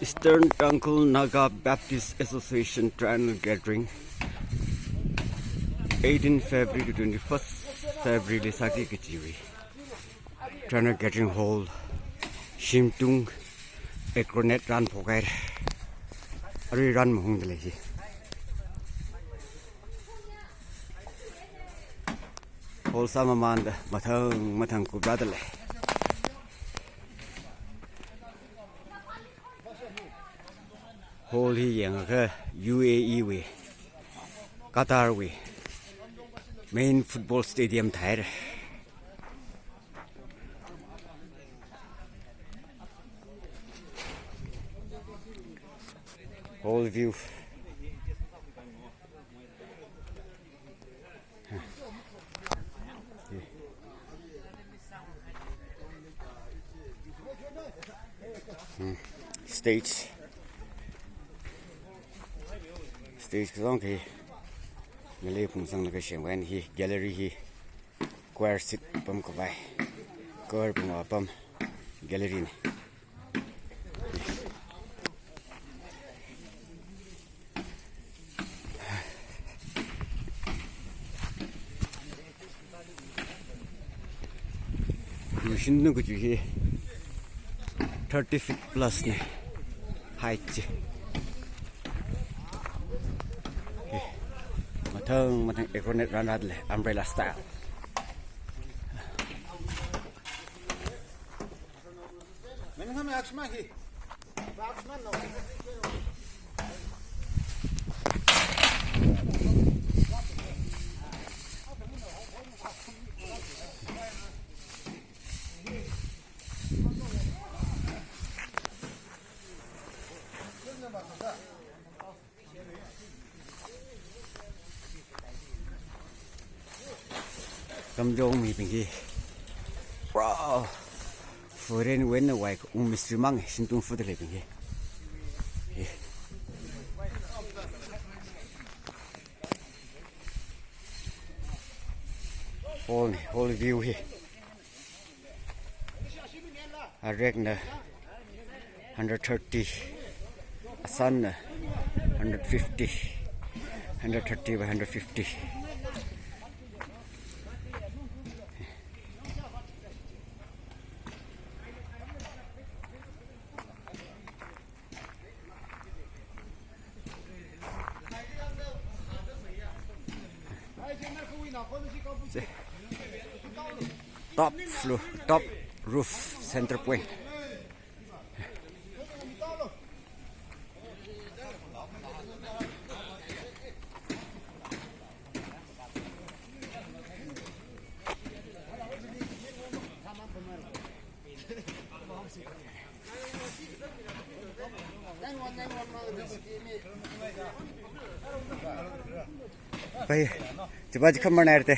Eastern Tangkhul Naga Baptist Association Triennial Gathering 18 February to 21st February Lesaki Kichiwi Triennial Gathering Hall Shimtung Ekronet Ran Pokair Ari Ran Mahungdelehi Hall Samamand Mathang Kubradale Hall hi yang ke UAE we Qatar we main football stadium thai whole view stage cái thì người lấy phun sang cái xem quen hi gallery hi square sit pump có vai cover pump pump gallery này machine nó cái gì 30 feet plus này height thơm mà thằng Econet run raเลย umbrella style mình không ăn mà gì ăn mà nó cầm dâu mi bên kia, wow, phơi đến quên ở ngoài cũng mystery mang, xin tung phơi lại bên kia, whole view here, I reckon 130, a sun 150, 130 by 150. Top roof center point. Bhai, coba come on air te.